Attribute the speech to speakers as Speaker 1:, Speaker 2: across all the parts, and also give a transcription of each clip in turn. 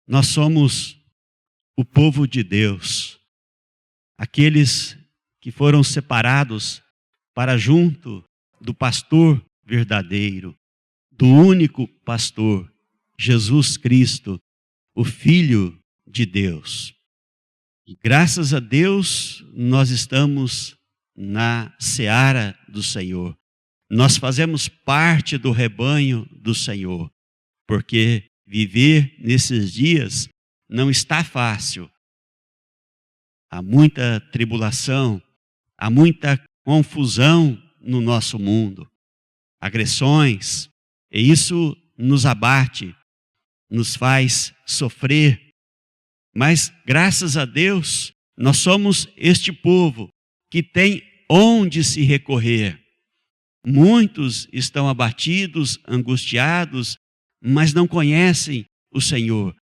Speaker 1: Nós somos o povo de Deus, aqueles que foram separados para junto do pastor verdadeiro, do único pastor, Jesus Cristo, o Filho de Deus. E graças a Deus, nós estamos na seara do Senhor. Nós fazemos parte do rebanho do Senhor, porque viver nesses dias não está fácil. Há muita tribulação, há muita confusão no nosso mundo, agressões, e isso nos abate, nos faz sofrer. Mas, graças a Deus, nós somos este povo que tem onde se recorrer. Muitos estão abatidos, angustiados, mas não conhecem o Senhor.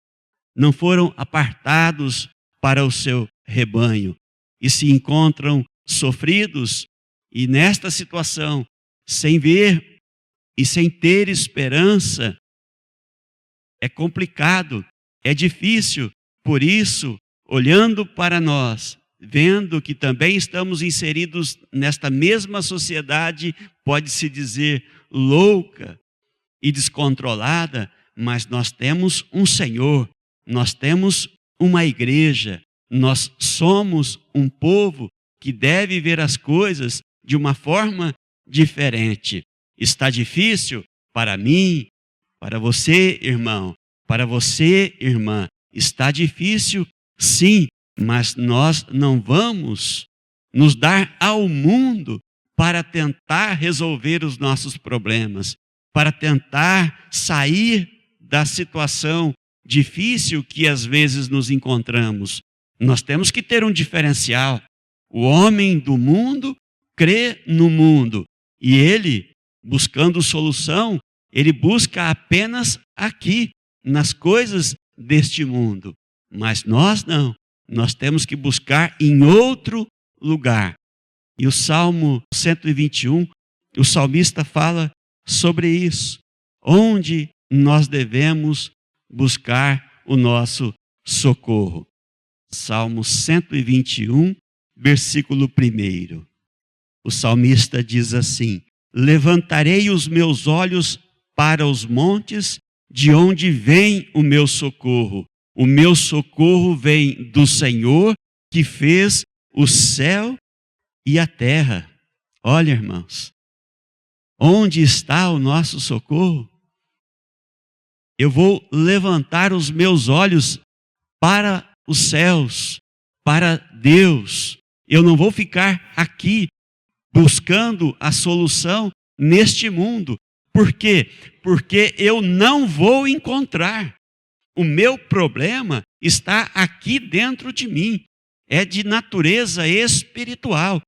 Speaker 1: Não foram apartados para o seu rebanho e se encontram sofridos e nesta situação, sem ver e sem ter esperança, é complicado, é difícil. Por isso, olhando para nós, vendo que também estamos inseridos nesta mesma sociedade, pode-se dizer louca e descontrolada, mas nós temos um Senhor, nós temos uma igreja, nós somos um povo que deve ver as coisas de uma forma diferente. Está difícil para mim, para você, irmão, para você, irmã. Está difícil, sim, mas nós não vamos nos dar ao mundo para tentar resolver os nossos problemas, para tentar sair da situação difícil que às vezes nos encontramos. Nós temos que ter um diferencial. O homem do mundo crê no mundo e ele, buscando solução, ele busca apenas aqui, nas coisas deste mundo. Mas nós não. Nós temos que buscar em outro lugar. E o Salmo 121, o salmista fala sobre isso. Onde nós devemos buscar o nosso socorro. Salmo 121, versículo 1. O salmista diz assim: levantarei os meus olhos para os montes, de onde vem o meu socorro. O meu socorro vem do Senhor, que fez o céu e a terra. Olha, irmãos, onde está o nosso socorro? Eu vou levantar os meus olhos para os céus, para Deus. Eu não vou ficar aqui buscando a solução neste mundo. Por quê? Porque eu não vou encontrar. O meu problema está aqui dentro de mim. É de natureza espiritual.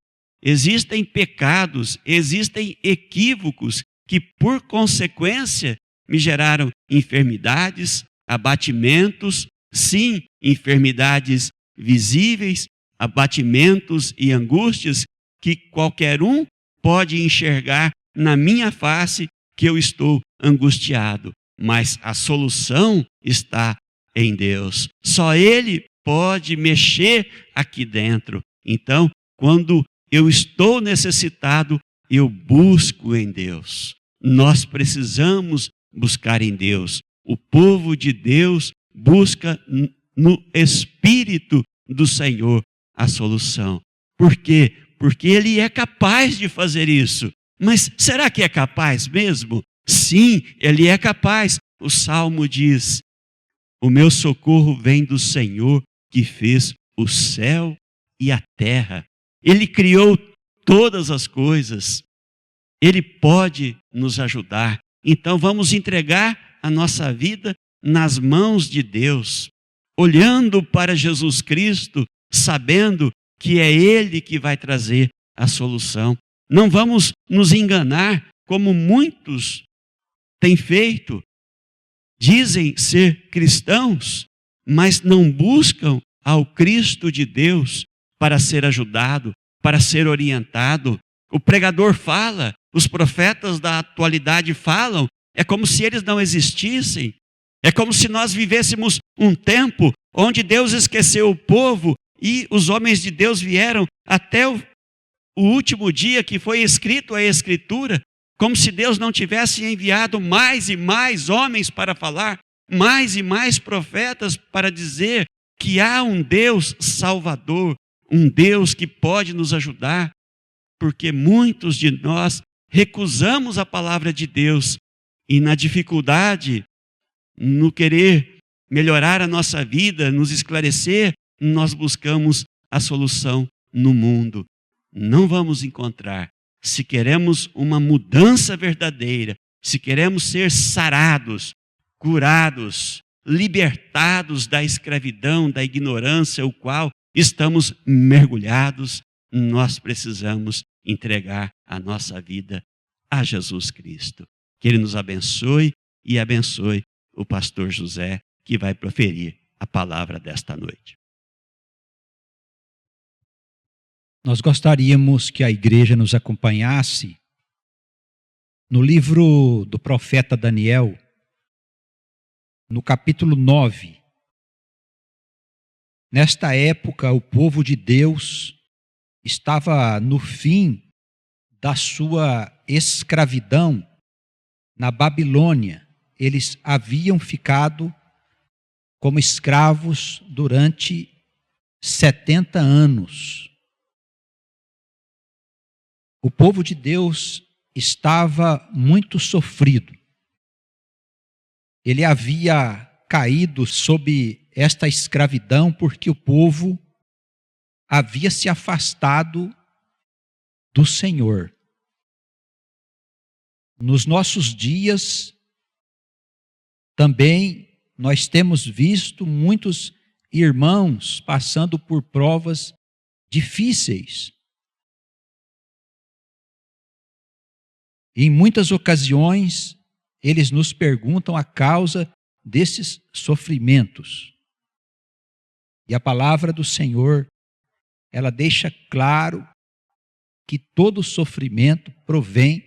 Speaker 1: Existem pecados, existem equívocos que, por consequência, me geraram enfermidades, abatimentos, sim, enfermidades visíveis, abatimentos e angústias que qualquer um pode enxergar na minha face que eu estou angustiado. Mas a solução está em Deus. Só Ele pode mexer aqui dentro. Então, quando eu estou necessitado, eu busco em Deus. Nós precisamos buscar em Deus. O povo de Deus busca no Espírito do Senhor a solução. Por quê? Porque Ele é capaz de fazer isso. Mas será que é capaz mesmo? Sim, Ele é capaz. O Salmo diz: o meu socorro vem do Senhor, que fez o céu e a terra. Ele criou todas as coisas. Ele pode nos ajudar. Então vamos entregar a nossa vida nas mãos de Deus, olhando para Jesus Cristo, sabendo que é Ele que vai trazer a solução. Não vamos nos enganar como muitos têm feito. Dizem ser cristãos, mas não buscam ao Cristo de Deus para ser ajudado, para ser orientado. O pregador fala, os profetas da atualidade falam, é como se eles não existissem. É como se nós vivêssemos um tempo onde Deus esqueceu o povo e os homens de Deus vieram até o último dia que foi escrito a Escritura, como se Deus não tivesse enviado mais e mais homens para falar, mais e mais profetas para dizer que há um Deus salvador, um Deus que pode nos ajudar, porque muitos de nós recusamos a palavra de Deus e na dificuldade, no querer melhorar a nossa vida, nos esclarecer, nós buscamos a solução no mundo. Não vamos encontrar. Se queremos uma mudança verdadeira, se queremos ser sarados, curados, libertados da escravidão, da ignorância, o qual estamos mergulhados, nós precisamos entregar a nossa vida a Jesus Cristo. Que Ele nos abençoe e abençoe o pastor José, que vai proferir a palavra desta noite.
Speaker 2: Nós gostaríamos que a igreja nos acompanhasse no livro do profeta Daniel, no capítulo 9. Nesta época, o povo de Deus estava no fim da sua escravidão na Babilônia. Eles haviam ficado como escravos durante 70 anos. O povo de Deus estava muito sofrido. Ele havia caído sob esta escravidão porque o povo havia se afastado do Senhor. Nos nossos dias, também nós temos visto muitos irmãos passando por provas difíceis. Em muitas ocasiões, eles nos perguntam a causa desses sofrimentos. E a palavra do Senhor, ela deixa claro que todo sofrimento provém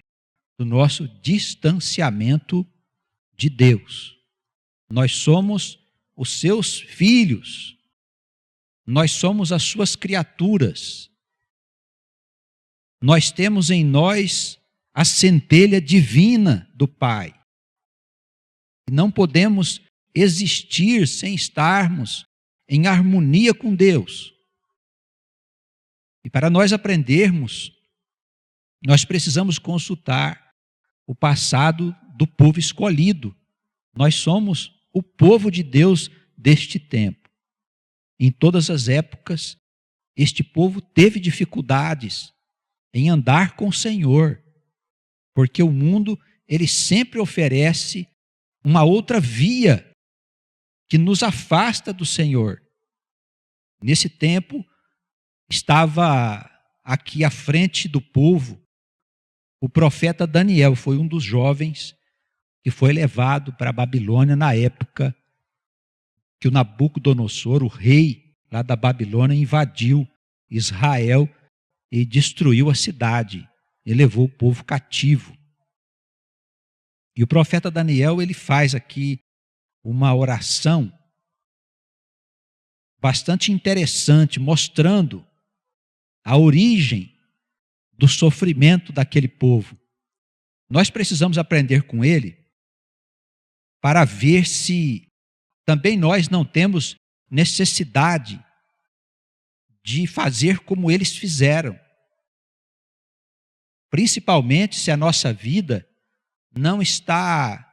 Speaker 2: do nosso distanciamento de Deus. Nós somos os seus filhos. Nós somos as suas criaturas. Nós temos em nós a centelha divina do Pai. Não podemos existir sem estarmos em harmonia com Deus. E para nós aprendermos, nós precisamos consultar o passado do povo escolhido. Nós somos o povo de Deus deste tempo. Em todas as épocas, este povo teve dificuldades em andar com o Senhor, porque o mundo, ele sempre oferece uma outra via que nos afasta do Senhor. Nesse tempo, estava aqui à frente do povo o profeta Daniel. Foi um dos jovens que foi levado para a Babilônia na época que o Nabucodonosor, o rei lá da Babilônia, invadiu Israel e destruiu a cidade e levou o povo cativo. E o profeta Daniel, ele faz aqui uma oração bastante interessante, mostrando a origem do sofrimento daquele povo. Nós precisamos aprender com ele para ver se também nós não temos necessidade de fazer como eles fizeram. Principalmente se a nossa vida não está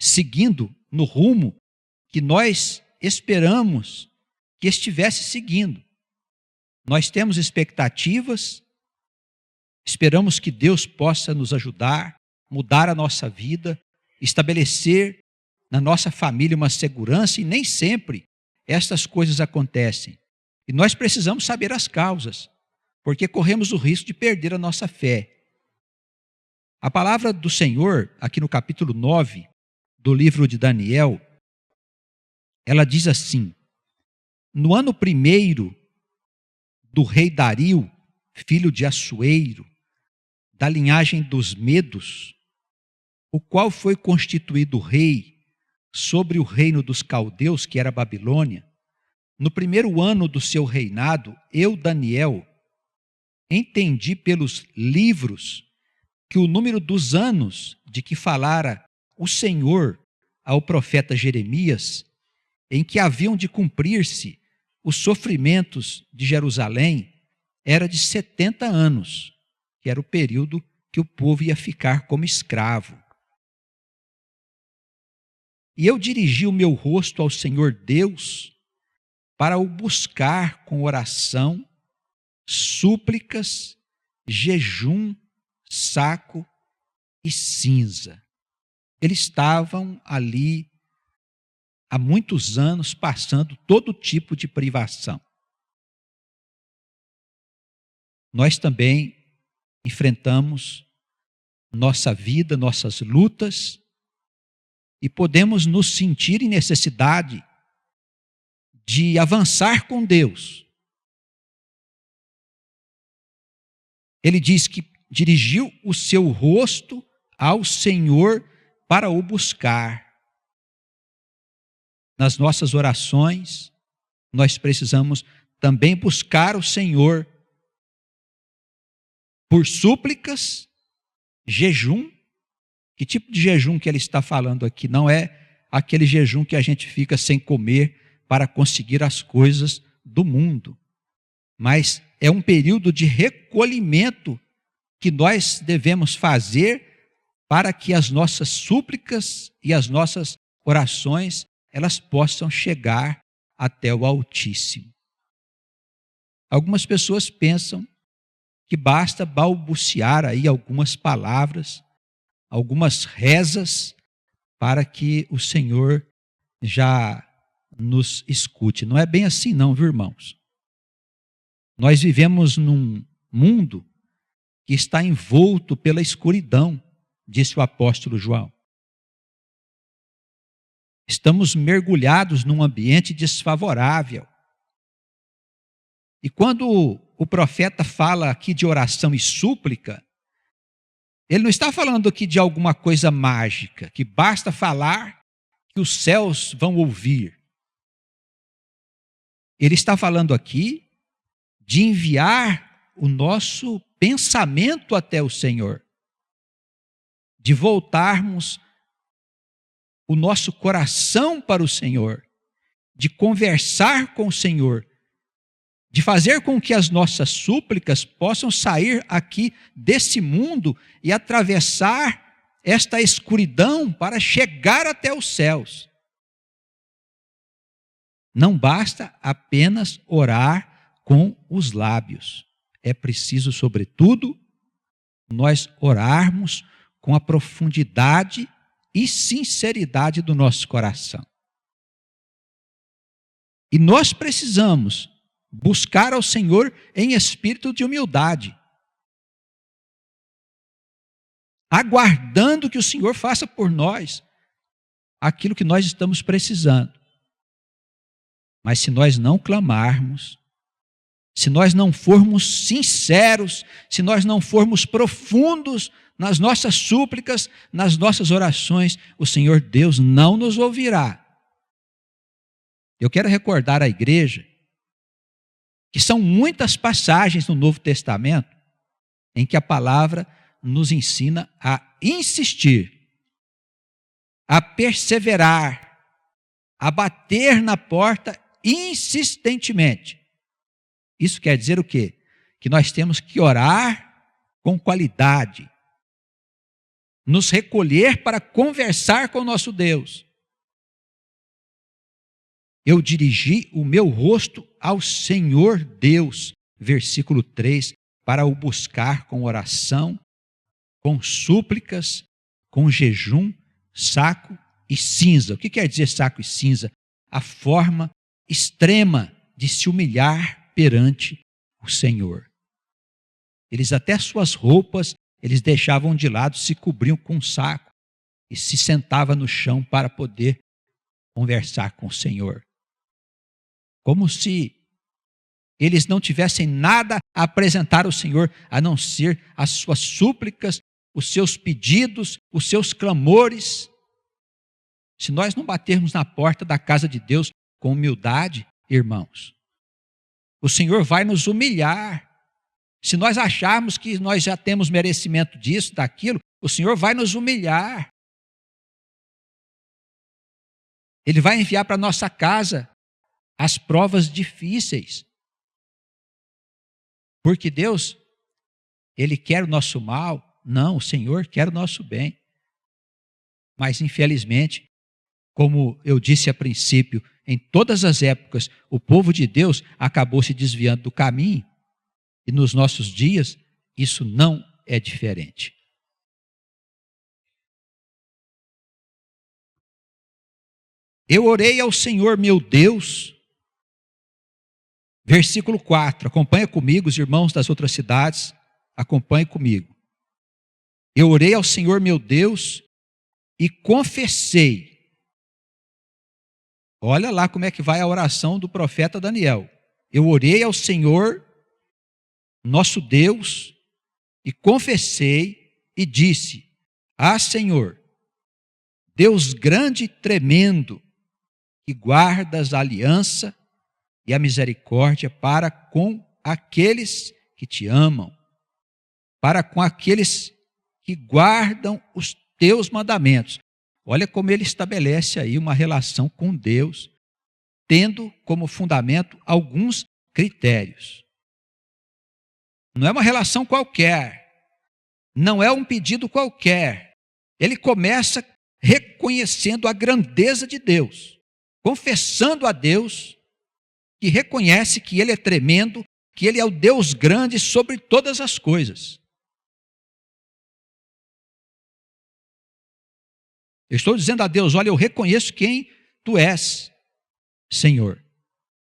Speaker 2: seguindo no rumo que nós esperamos que estivesse seguindo. Nós temos expectativas, esperamos que Deus possa nos ajudar, mudar a nossa vida, estabelecer na nossa família uma segurança, e nem sempre estas coisas acontecem. E nós precisamos saber as causas, porque corremos o risco de perder a nossa fé. A palavra do Senhor, aqui no capítulo 9 do livro de Daniel, ela diz assim: no ano 1º do rei Dario, filho de Assuero, da linhagem dos Medos, o qual foi constituído rei sobre o reino dos caldeus, que era a Babilônia, no primeiro ano do seu reinado, eu, Daniel, entendi pelos livros que o número dos anos de que falara o Senhor ao profeta Jeremias, em que haviam de cumprir-se os sofrimentos de Jerusalém, era de 70 anos, que era o período que o povo ia ficar como escravo. E eu dirigi o meu rosto ao Senhor Deus para o buscar com oração, súplicas, jejum, saco e cinza. Eles estavam ali há muitos anos passando todo tipo de privação. Nós também enfrentamos nossa vida, nossas lutas, e podemos nos sentir em necessidade de avançar com Deus. Ele diz que dirigiu o seu rosto ao Senhor para o buscar. Nas nossas orações, nós precisamos também buscar o Senhor por súplicas, jejum. Que tipo de jejum que ele está falando aqui? Não é aquele jejum que a gente fica sem comer para conseguir as coisas do mundo, mas é um período de recolhimento que nós devemos fazer para que as nossas súplicas e as nossas orações elas possam chegar até o Altíssimo. Algumas pessoas pensam que basta balbuciar aí algumas palavras, algumas rezas, para que o Senhor já nos escute. Não é bem assim não, viu, irmãos? Nós vivemos num mundo que está envolto pela escuridão, disse o apóstolo João. Estamos mergulhados num ambiente desfavorável. E quando o profeta fala aqui de oração e súplica, ele não está falando aqui de alguma coisa mágica, que basta falar que os céus vão ouvir. Ele está falando aqui de enviar o nosso pensamento até o Senhor, de voltarmos o nosso coração para o Senhor, de conversar com o Senhor, de fazer com que as nossas súplicas possam sair aqui desse mundo e atravessar esta escuridão para chegar até os céus. Não basta apenas orar com os lábios. É preciso, sobretudo, nós orarmos com a profundidade e sinceridade do nosso coração. E nós precisamos buscar ao Senhor em espírito de humildade, aguardando que o Senhor faça por nós aquilo que nós estamos precisando. Mas se nós não clamarmos, se nós não formos sinceros, se nós não formos profundos nas nossas súplicas, nas nossas orações, o Senhor Deus não nos ouvirá. Eu quero recordar à igreja que são muitas passagens no Novo Testamento em que a palavra nos ensina a insistir, a perseverar, a bater na porta insistentemente. Isso quer dizer o quê? Que nós temos que orar com qualidade, nos recolher para conversar com o nosso Deus. Eu dirigi o meu rosto ao Senhor Deus, versículo 3, para o buscar com oração, com súplicas, com jejum, saco e cinza. O que quer dizer saco e cinza? A forma extrema de se humilhar perante o Senhor. Eles até suas roupas, eles deixavam de lado, se cobriam com um saco e se sentavam no chão para poder conversar com o Senhor. Como se eles não tivessem nada a apresentar ao Senhor, a não ser as suas súplicas, os seus pedidos, os seus clamores. Se nós não batermos na porta da casa de Deus com humildade, irmãos, o Senhor vai nos humilhar. Se nós acharmos que nós já temos merecimento disso, daquilo, o Senhor vai nos humilhar. Ele vai enviar para a nossa casa as provas difíceis. Porque Deus, Ele quer o nosso mal? Não, o Senhor quer o nosso bem. Mas, infelizmente, como eu disse a princípio, em todas as épocas, o povo de Deus acabou se desviando do caminho. E nos nossos dias, isso não é diferente. Eu orei ao Senhor meu Deus. Versículo 4. Acompanha comigo, os irmãos das outras cidades. Acompanhe comigo. Eu orei ao Senhor meu Deus e confessei. Olha lá como é que vai a oração do profeta Daniel. Eu orei ao Senhor, nosso Deus, e confessei e disse: Ah, Senhor, Deus grande e tremendo, que guardas a aliança e a misericórdia para com aqueles que te amam, para com aqueles que guardam os teus mandamentos. Olha como ele estabelece aí uma relação com Deus, tendo como fundamento alguns critérios. Não é uma relação qualquer, não é um pedido qualquer. Ele começa reconhecendo a grandeza de Deus, confessando a Deus que reconhece que Ele é tremendo, que Ele é o Deus grande sobre todas as coisas. Eu estou dizendo a Deus: olha, eu reconheço quem Tu és, Senhor.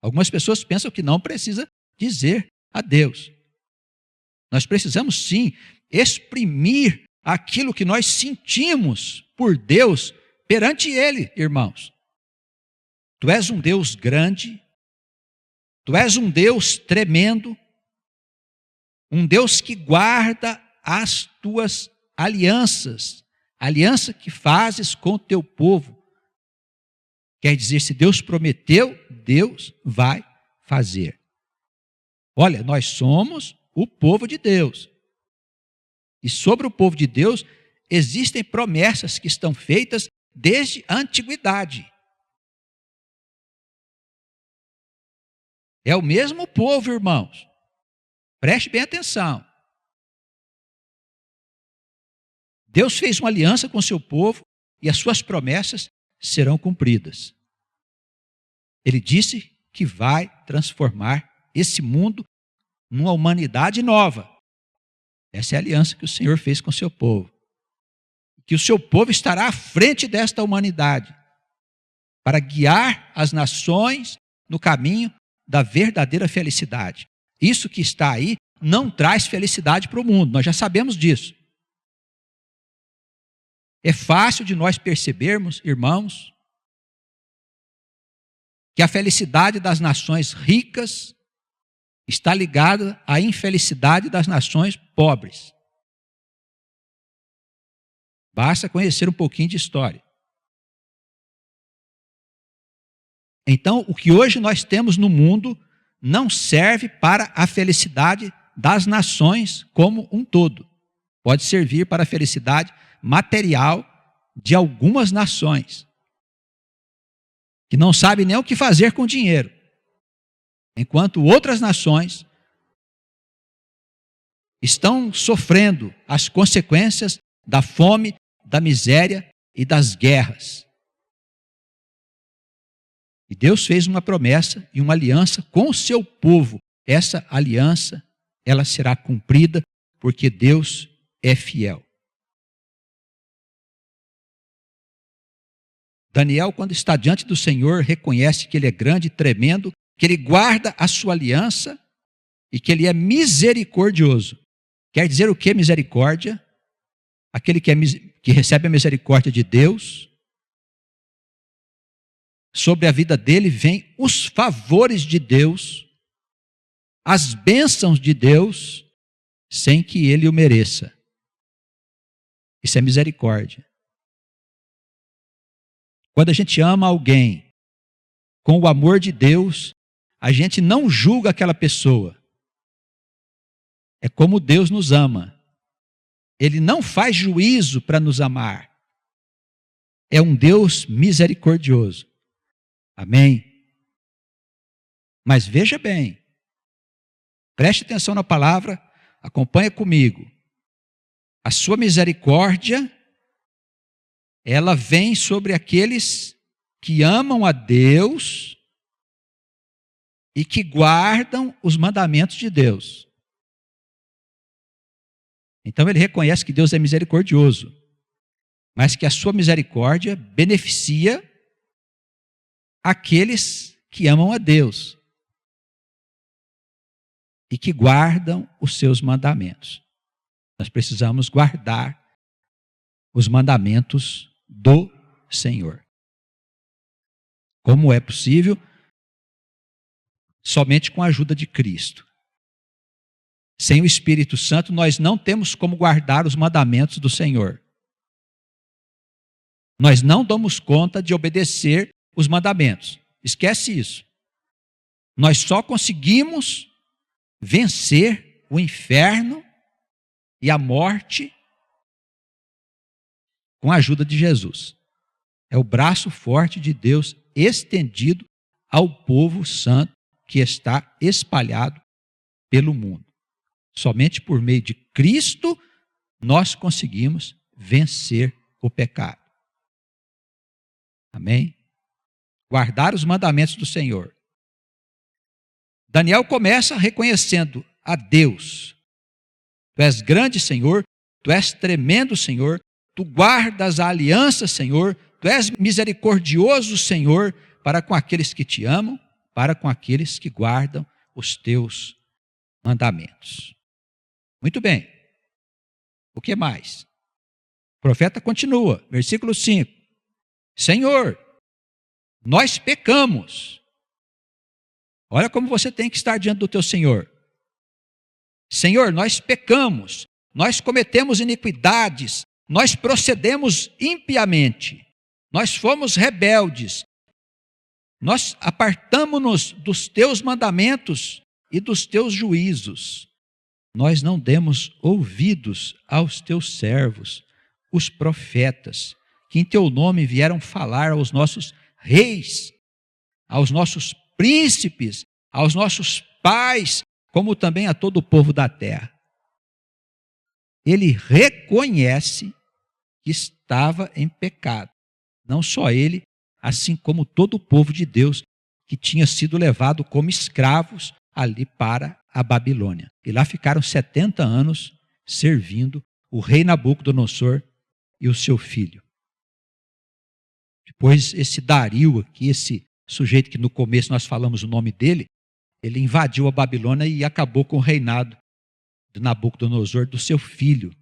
Speaker 2: Algumas pessoas pensam que não precisa dizer a Deus. Nós precisamos sim exprimir aquilo que nós sentimos por Deus perante Ele, irmãos. Tu és um Deus grande, Tu és um Deus tremendo, um Deus que guarda as Tuas alianças, aliança que fazes com o Teu povo. Quer dizer, se Deus prometeu, Deus vai fazer. Olha, nós somos o povo de Deus. E sobre o povo de Deus existem promessas que estão feitas desde a antiguidade. É o mesmo povo, irmãos. Preste bem atenção. Deus fez uma aliança com o seu povo e as suas promessas serão cumpridas. Ele disse que vai transformar esse mundo numa humanidade nova. Essa é a aliança que o Senhor fez com o seu povo. Que o seu povo estará à frente desta humanidade para guiar as nações no caminho da verdadeira felicidade. Isso que está aí não traz felicidade para o mundo, nós já sabemos disso. É fácil de nós percebermos, irmãos, que a felicidade das nações ricas está ligada à infelicidade das nações pobres. Basta conhecer um pouquinho de história. Então, o que hoje nós temos no mundo não serve para a felicidade das nações como um todo. Pode servir para a felicidade material de algumas nações, que não sabem nem o que fazer com o dinheiro, enquanto outras nações estão sofrendo as consequências da fome, da miséria e das guerras. E Deus fez uma promessa e uma aliança com o seu povo. Essa aliança, ela será cumprida porque Deus é fiel. Daniel, quando está diante do Senhor, reconhece que Ele é grande e tremendo, que Ele guarda a sua aliança e que Ele é misericordioso. Quer dizer o que misericórdia? Aquele que recebe a misericórdia de Deus. Sobre a vida dele vem os favores de Deus, as bênçãos de Deus, sem que ele o mereça. Isso é misericórdia. Quando a gente ama alguém com o amor de Deus, a gente não julga aquela pessoa. É como Deus nos ama. Ele não faz juízo para nos amar. É um Deus misericordioso. Amém? Mas veja bem, preste atenção na palavra, acompanha comigo. A sua misericórdia, ela vem sobre aqueles que amam a Deus e que guardam os mandamentos de Deus. Então ele reconhece que Deus é misericordioso, mas que a sua misericórdia beneficia aqueles que amam a Deus e que guardam os seus mandamentos. Nós precisamos guardar os mandamentos do Senhor. Como é possível? Somente com a ajuda de Cristo. Sem o Espírito Santo, nós não temos como guardar os mandamentos do Senhor. Nós não damos conta de obedecer os mandamentos. Esquece isso. Nós só conseguimos vencer o inferno e a morte com a ajuda de Jesus. É o braço forte de Deus estendido ao povo santo que está espalhado pelo mundo. Somente por meio de Cristo nós conseguimos vencer o pecado. Amém? Guardar os mandamentos do Senhor. Daniel começa reconhecendo a Deus. Tu és grande, Senhor, tu és tremendo, Senhor, tu guardas a aliança, Senhor, tu és misericordioso, Senhor, para com aqueles que te amam, para com aqueles que guardam os teus mandamentos. Muito bem. O que mais? O profeta continua, versículo 5. Senhor, nós pecamos. Olha como você tem que estar diante do teu Senhor. Senhor, nós pecamos, nós cometemos iniquidades, nós procedemos impiamente, nós fomos rebeldes, nós apartamo-nos dos teus mandamentos e dos teus juízos. Nós não demos ouvidos aos teus servos, os profetas, que em teu nome vieram falar aos nossos reis, aos nossos príncipes, aos nossos pais, como também a todo o povo da terra. Ele reconhece que estava em pecado. Não só ele, assim como todo o povo de Deus que tinha sido levado como escravos ali para a Babilônia. E lá ficaram 70 anos servindo o rei Nabucodonosor e o seu filho. Depois esse Dario aqui, esse sujeito que no começo nós falamos o nome dele, ele invadiu a Babilônia e acabou com o reinado de Nabucodonosor, do seu filho.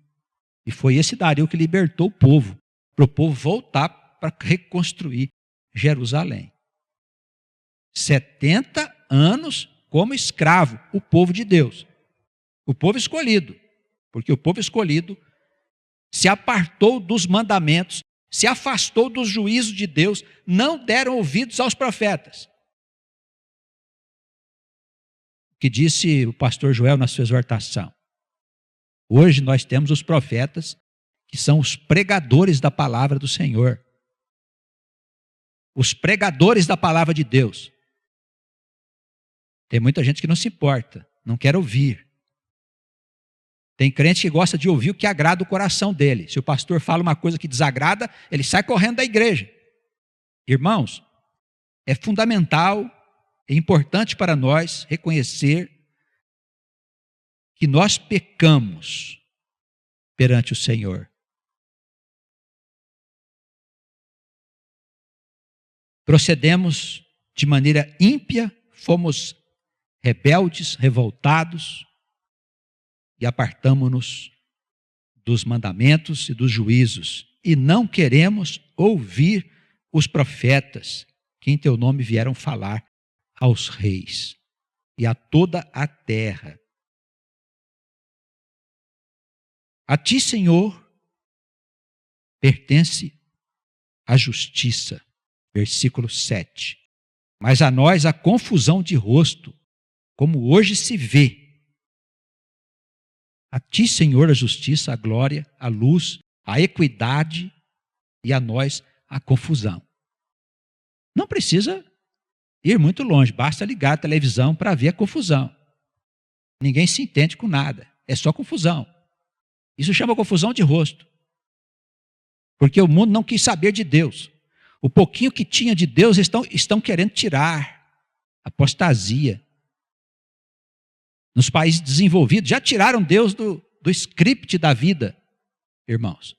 Speaker 2: E foi esse Dario que libertou o povo, para o povo voltar para reconstruir Jerusalém. 70 anos como escravo, o povo de Deus. O povo escolhido, porque o povo escolhido se apartou dos mandamentos, se afastou dos juízos de Deus, não deram ouvidos aos profetas. O que disse o pastor Joel na sua exortação. Hoje nós temos os profetas, que são os pregadores da palavra do Senhor. Os pregadores da palavra de Deus. Tem muita gente que não se importa, não quer ouvir. Tem crente que gosta de ouvir o que agrada o coração dele. Se o pastor fala uma coisa que desagrada, ele sai correndo da igreja. Irmãos, é fundamental, é importante para nós reconhecer que nós pecamos perante o Senhor. Procedemos de maneira ímpia, fomos rebeldes, revoltados e apartamo-nos dos mandamentos e dos juízos e não queremos ouvir os profetas que em teu nome vieram falar aos reis e a toda a terra. A ti, Senhor, pertence a justiça. Versículo 7. Mas a nós a confusão de rosto, como hoje se vê. A ti, Senhor, a justiça, a glória, a luz, a equidade, e a nós a confusão. Não precisa ir muito longe, basta ligar a televisão para ver a confusão. Ninguém se entende com nada, é só confusão. Isso chama confusão de rosto. Porque o mundo não quis saber de Deus. O pouquinho que tinha de Deus estão querendo tirar. Apostasia. Nos países desenvolvidos, já tiraram Deus do script da vida, irmãos.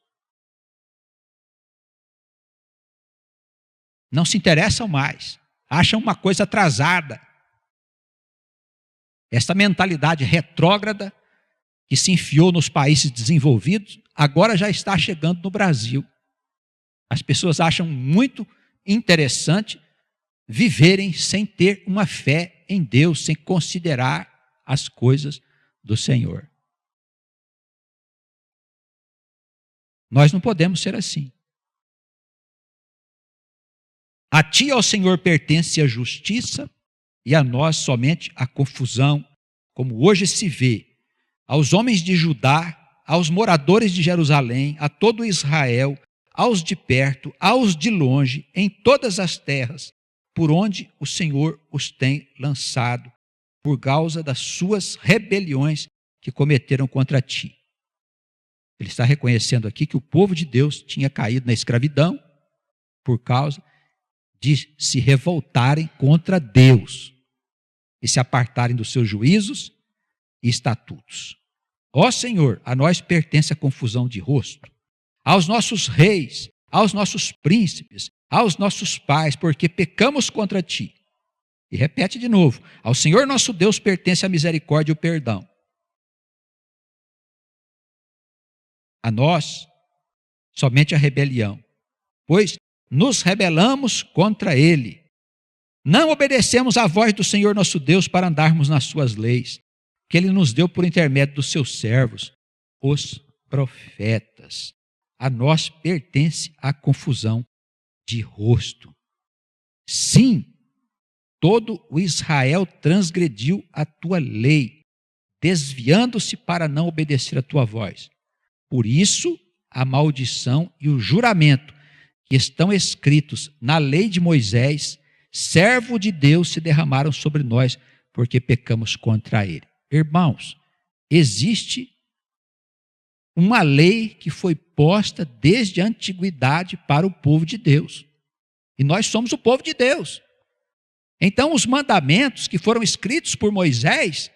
Speaker 2: Não se interessam mais. Acham uma coisa atrasada. Essa mentalidade retrógrada que se enfiou nos países desenvolvidos, agora já está chegando no Brasil. As pessoas acham muito interessante viverem sem ter uma fé em Deus, sem considerar as coisas do Senhor. Nós não podemos ser assim. A ti, ó Senhor, pertence a justiça e a nós somente a confusão, como hoje se vê, aos homens de Judá, aos moradores de Jerusalém, a todo Israel, aos de perto, aos de longe, em todas as terras, por onde o Senhor os tem lançado, por causa das suas rebeliões que cometeram contra ti. Ele está reconhecendo aqui que o povo de Deus tinha caído na escravidão por causa de se revoltarem contra Deus e se apartarem dos seus juízos e estatutos. Ó Senhor, a nós pertence a confusão de rosto, aos nossos reis, aos nossos príncipes, aos nossos pais, porque pecamos contra ti. E repete de novo, ao Senhor nosso Deus pertence a misericórdia e o perdão. A nós, somente a rebelião, pois nos rebelamos contra ele. Não obedecemos à voz do Senhor nosso Deus para andarmos nas suas leis, que ele nos deu por intermédio dos seus servos, os profetas. A nós pertence a confusão de rosto. Sim, todo o Israel transgrediu a tua lei, desviando-se para não obedecer a tua voz. Por isso, a maldição e o juramento que estão escritos na lei de Moisés, servo de Deus, se derramaram sobre nós, porque pecamos contra ele. Irmãos, existe uma lei que foi posta desde a antiguidade para o povo de Deus. E nós somos o povo de Deus. Então, os mandamentos que foram escritos por Moisés,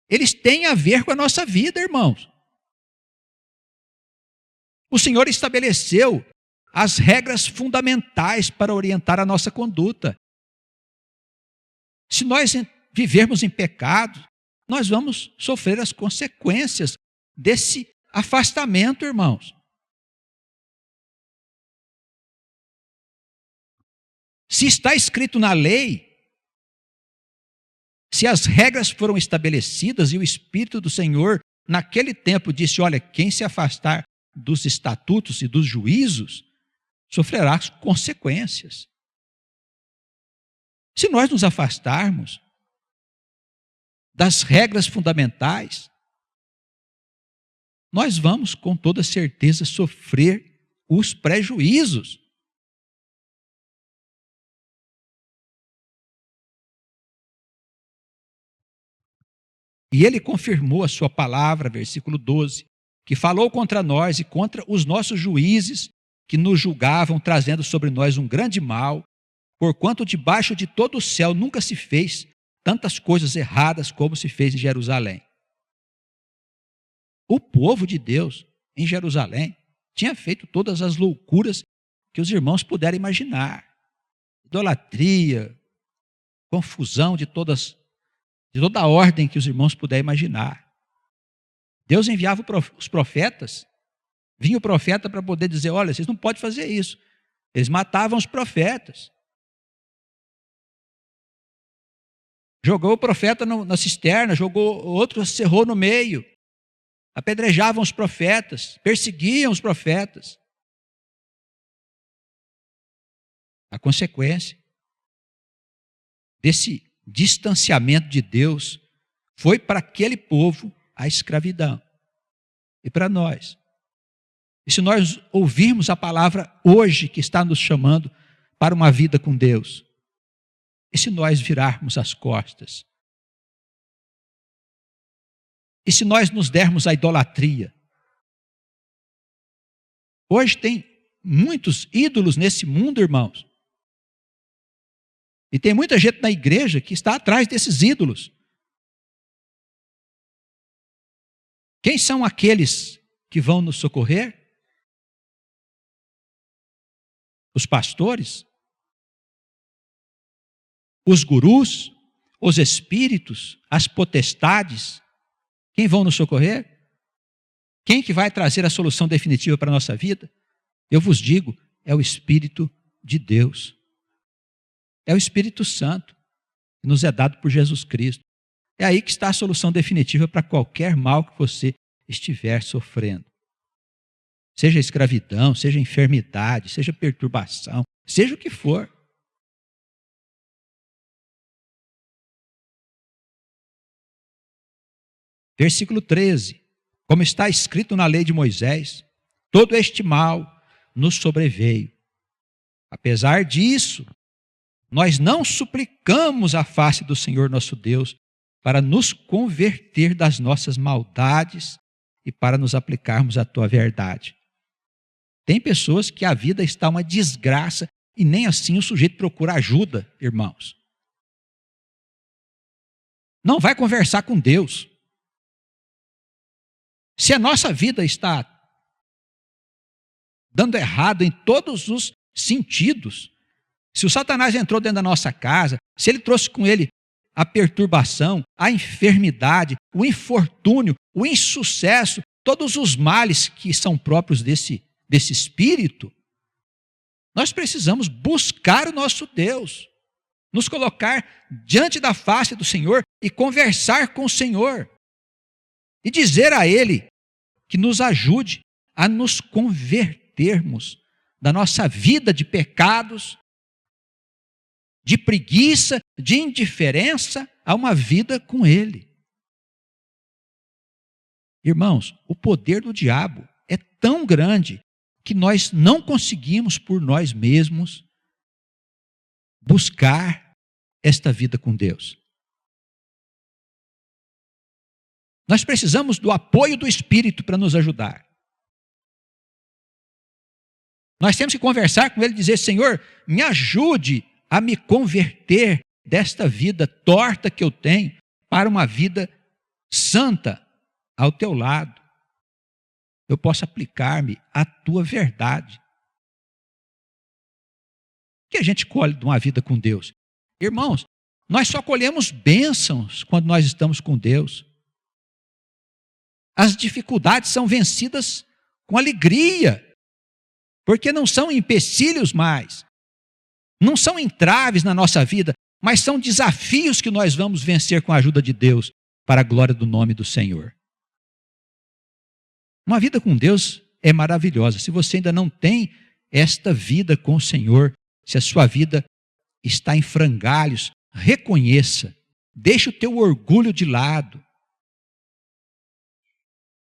Speaker 2: eles têm a ver com a nossa vida, irmãos. O Senhor estabeleceu as regras fundamentais para orientar a nossa conduta. Se nós vivermos em pecado, nós vamos sofrer as consequências desse afastamento, irmãos. Se está escrito na lei, se as regras foram estabelecidas e o Espírito do Senhor naquele tempo disse, olha, quem se afastar dos estatutos e dos juízos, sofrerá as consequências. Se nós nos afastarmos das regras fundamentais, nós vamos com toda certeza sofrer os prejuízos. E ele confirmou a sua palavra, versículo 12, que falou contra nós e contra os nossos juízes que nos julgavam, trazendo sobre nós um grande mal, porquanto debaixo de todo o céu nunca se fez tantas coisas erradas como se fez em Jerusalém. O povo de Deus em Jerusalém tinha feito todas as loucuras que os irmãos puderam imaginar. Idolatria, confusão de toda a ordem que os irmãos puderem imaginar. Deus enviava os profetas, vinha o profeta para poder dizer, olha, vocês não podem fazer isso. Eles matavam os profetas. Jogou o profeta na cisterna, jogou outro, cerrou no meio. Apedrejavam os profetas, perseguiam os profetas. A consequência desse distanciamento de Deus foi para aquele povo a escravidão. E para nós. E se nós ouvirmos a palavra hoje que está nos chamando para uma vida com Deus, e se nós virarmos as costas, e se nós nos dermos à idolatria, hoje tem muitos ídolos nesse mundo, irmãos, e tem muita gente na igreja que está atrás desses ídolos. Quem são aqueles que vão nos socorrer? Os pastores? Os gurus? Os espíritos? As potestades? Quem vão nos socorrer? Quem que vai trazer a solução definitiva para a nossa vida? Eu vos digo, é o Espírito de Deus. É o Espírito Santo, que nos é dado por Jesus Cristo. É aí que está a solução definitiva para qualquer mal que você estiver sofrendo. Seja escravidão, seja enfermidade, seja perturbação, seja o que for. Versículo 13. Como está escrito na lei de Moisés, todo este mal nos sobreveio. Apesar disso, nós não suplicamos a face do Senhor nosso Deus para nos converter das nossas maldades e para nos aplicarmos à tua verdade. Tem pessoas que a vida está uma desgraça e nem assim o sujeito procura ajuda, irmãos. Não vai conversar com Deus. Se a nossa vida está dando errado em todos os sentidos, se o Satanás entrou dentro da nossa casa, se ele trouxe com ele a perturbação, a enfermidade, o infortúnio, o insucesso, todos os males que são próprios desse espírito, nós precisamos buscar o nosso Deus, nos colocar diante da face do Senhor e conversar com o Senhor e dizer a Ele que nos ajude a nos convertermos da nossa vida de pecados, de preguiça, de indiferença, a uma vida com Ele. Irmãos, o poder do diabo é tão grande que nós não conseguimos por nós mesmos buscar esta vida com Deus. Nós precisamos do apoio do Espírito para nos ajudar. Nós temos que conversar com Ele e dizer: Senhor, me ajude a me converter desta vida torta que eu tenho para uma vida santa ao teu lado. Eu posso aplicar-me à tua verdade. O que a gente colhe de uma vida com Deus? Irmãos, nós só colhemos bênçãos quando nós estamos com Deus. As dificuldades são vencidas com alegria, porque não são empecilhos mais, não são entraves na nossa vida, mas são desafios que nós vamos vencer com a ajuda de Deus, para a glória do nome do Senhor. Uma vida com Deus é maravilhosa. Se você ainda não tem esta vida com o Senhor, se a sua vida está em frangalhos, reconheça, deixe o teu orgulho de lado.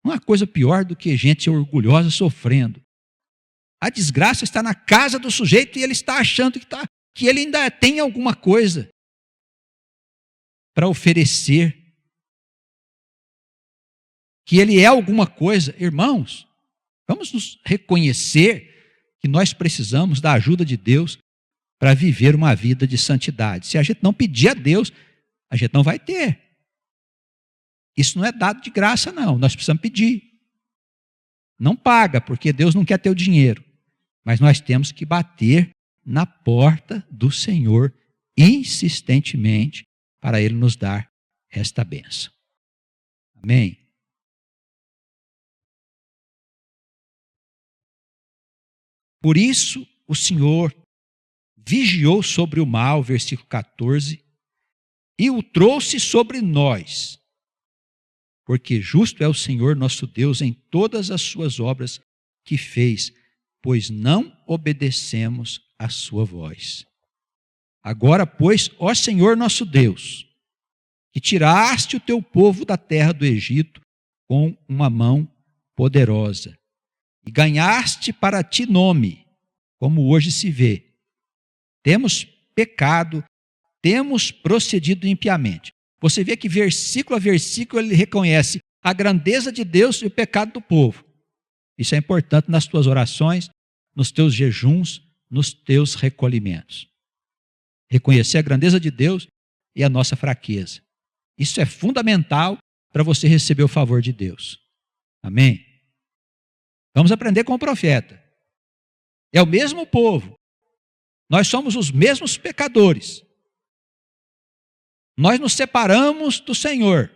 Speaker 2: Não há coisa pior do que gente orgulhosa sofrendo. A desgraça está na casa do sujeito e ele está achando que ele ainda tem alguma coisa para oferecer, que ele é alguma coisa. Irmãos, vamos nos reconhecer que nós precisamos da ajuda de Deus para viver uma vida de santidade. Se a gente não pedir a Deus, a gente não vai ter. Isso não é dado de graça, não. Nós precisamos pedir. Não paga, porque Deus não quer teu dinheiro. Mas nós temos que bater na porta do Senhor insistentemente para Ele nos dar esta bênção. Amém? Por isso o Senhor vigiou sobre o mal, versículo 14, e o trouxe sobre nós, porque justo é o Senhor nosso Deus em todas as suas obras que fez, pois não obedecemos a sua voz. Agora, pois, ó Senhor nosso Deus, que tiraste o teu povo da terra do Egito com uma mão poderosa, e ganhaste para ti nome, como hoje se vê. Temos pecado, temos procedido impiamente. Você vê que versículo a versículo ele reconhece a grandeza de Deus e o pecado do povo. Isso é importante nas tuas orações, nos teus jejuns, nos teus recolhimentos. Reconhecer a grandeza de Deus e a nossa fraqueza. Isso é fundamental para você receber o favor de Deus. Amém? Vamos aprender com o profeta. É o mesmo povo. Nós somos os mesmos pecadores. Nós nos separamos do Senhor.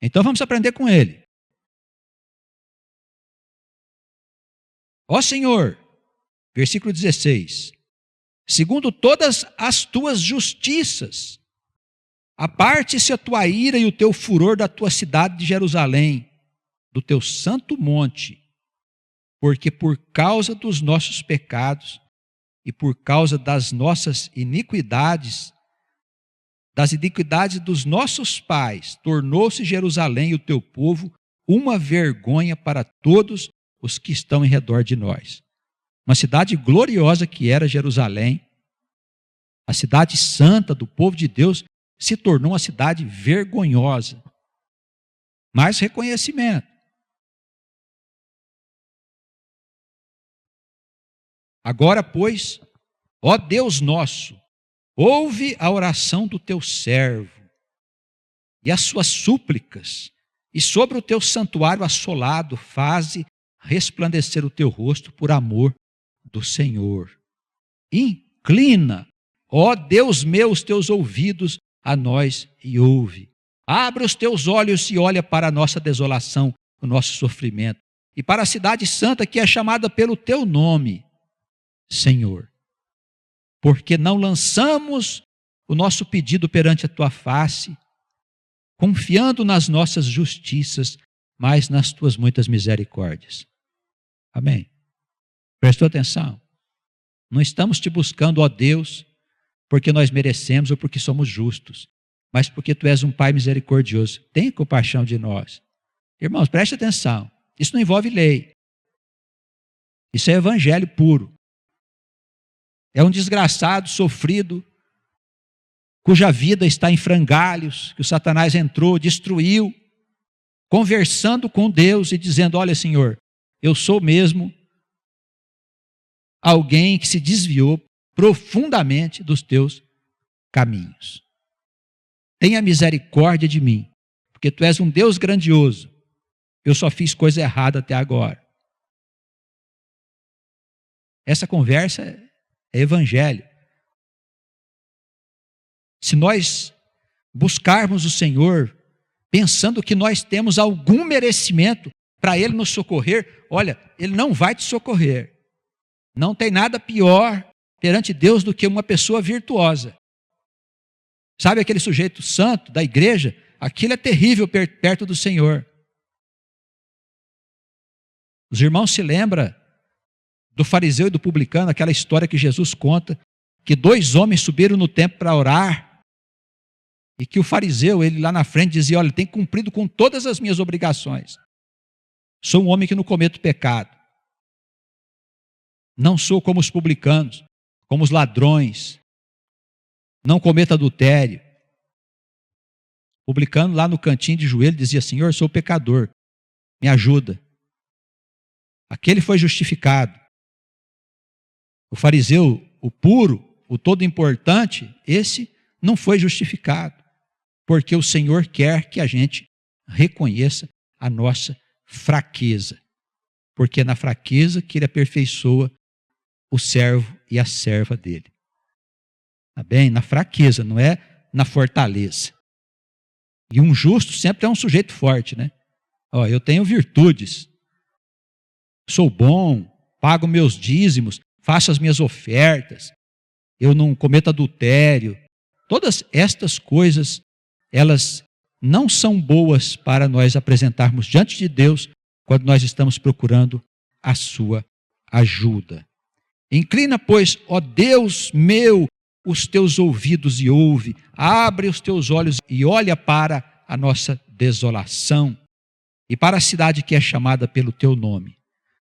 Speaker 2: Então vamos aprender com ele. Ó Senhor, versículo 16. Segundo todas as tuas justiças, aparte-se a tua ira e o teu furor da tua cidade de Jerusalém, do teu santo monte, porque por causa dos nossos pecados e por causa das nossas iniquidades, das iniquidades dos nossos pais, tornou-se Jerusalém e o teu povo uma vergonha para todos os que estão em redor de nós. Uma cidade gloriosa que era Jerusalém, a cidade santa do povo de Deus, se tornou uma cidade vergonhosa. Mais reconhecimento. Agora, pois, ó Deus nosso, ouve a oração do teu servo e as suas súplicas, e sobre o teu santuário assolado faze resplandecer o teu rosto por amor do Senhor. Inclina, ó Deus meu, os teus ouvidos a nós e ouve. Abre os teus olhos e olha para a nossa desolação, o nosso sofrimento, e para a cidade santa que é chamada pelo teu nome, Senhor. Porque não lançamos o nosso pedido perante a tua face, confiando nas nossas justiças, mas nas tuas muitas misericórdias. Amém? Prestou atenção? Não estamos te buscando, ó Deus, porque nós merecemos ou porque somos justos, mas porque tu és um Pai misericordioso. Tenha compaixão de nós. Irmãos, preste atenção. Isso não envolve lei. Isso é evangelho puro. É um desgraçado, sofrido, cuja vida está em frangalhos, que o Satanás entrou, destruiu, conversando com Deus e dizendo, olha Senhor, eu sou mesmo alguém que se desviou profundamente dos teus caminhos. Tenha misericórdia de mim, porque tu és um Deus grandioso. Eu só fiz coisa errada até agora. Essa conversa é evangelho. Se nós buscarmos o Senhor, pensando que nós temos algum merecimento para Ele nos socorrer, olha, Ele não vai te socorrer. Não tem nada pior perante Deus do que uma pessoa virtuosa. Sabe aquele sujeito santo da igreja? Aquilo é terrível perto do Senhor. Os irmãos se lembram do fariseu e do publicano, aquela história que Jesus conta, que 2 homens subiram no templo para orar, e que o fariseu, ele lá na frente dizia, olha, tenho cumprido com todas as minhas obrigações. Sou um homem que não cometo pecado. Não sou como os publicanos, como os ladrões. Não cometo adultério. O publicano lá no cantinho de joelho dizia, Senhor, sou pecador, me ajuda. Aquele foi justificado. O fariseu, o puro, o todo importante, esse não foi justificado. Porque o Senhor quer que a gente reconheça a nossa fraqueza. Porque é na fraqueza que Ele aperfeiçoa o servo e a serva dele. Tá bem? Na fraqueza, não é na fortaleza. E um justo sempre é um sujeito forte, né? Ó, eu tenho virtudes. Sou bom, pago meus dízimos, faço as minhas ofertas, eu não cometo adultério. Todas estas coisas, elas não são boas para nós apresentarmos diante de Deus quando nós estamos procurando a sua ajuda. Inclina, pois, ó Deus meu, os teus ouvidos e ouve, abre os teus olhos e olha para a nossa desolação e para a cidade que é chamada pelo teu nome,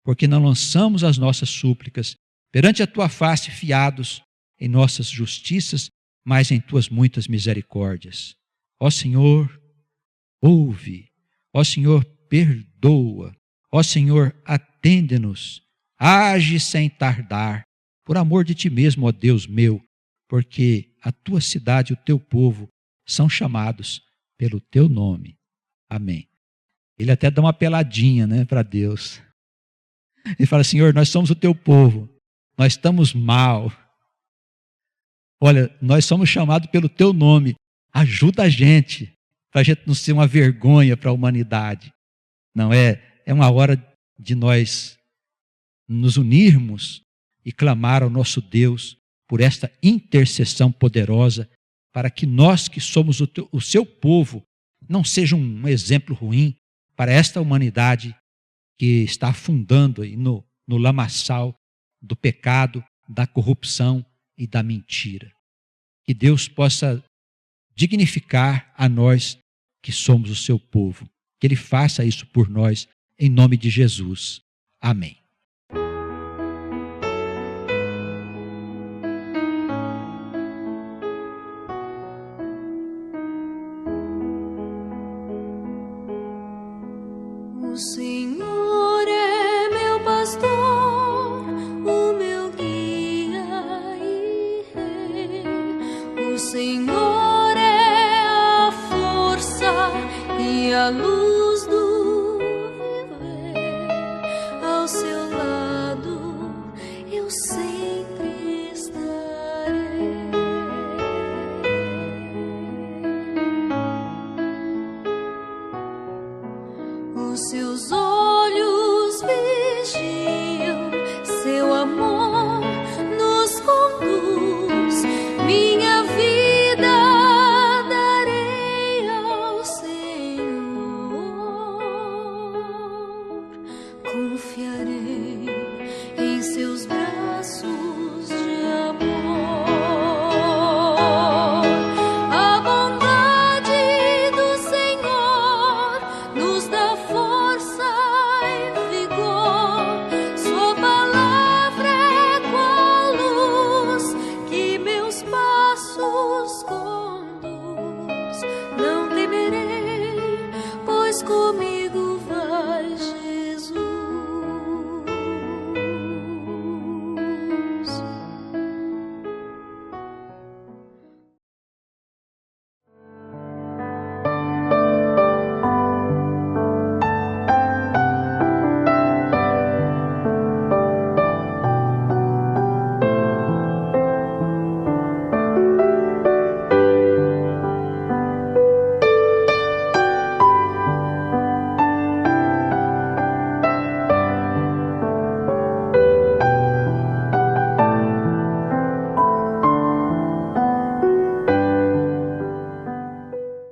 Speaker 2: porque não lançamos as nossas súplicas perante a tua face fiados em nossas justiças, mas em tuas muitas misericórdias. Ó Senhor, ouve, ó Senhor, perdoa, ó Senhor, atende-nos, age sem tardar, por amor de ti mesmo, ó Deus meu, porque a tua cidade e o teu povo são chamados pelo teu nome. Amém. Ele até dá uma peladinha, para Deus. Ele fala: Senhor, nós somos o teu povo, nós estamos mal. Olha, nós somos chamados pelo teu nome, ajuda a gente, para a gente não ser uma vergonha para a humanidade. Não é? É uma hora de nós nos unirmos e clamar ao nosso Deus por esta intercessão poderosa, para que nós que somos o seu povo não seja um exemplo ruim para esta humanidade que está afundando aí no lamaçal do pecado, da corrupção e da mentira. Que Deus possa dignificar a nós que somos o seu povo. Que Ele faça isso por nós, em nome de Jesus. Amém.
Speaker 3: O Senhor é meu pastor, o meu guia e rei. O Senhor é a força e a luz do viver. Ao seu lado eu sempre estarei. Os seus olhos vigiam, seu amor nos conduz. Minha vida darei ao Senhor, confiarei em seus braços.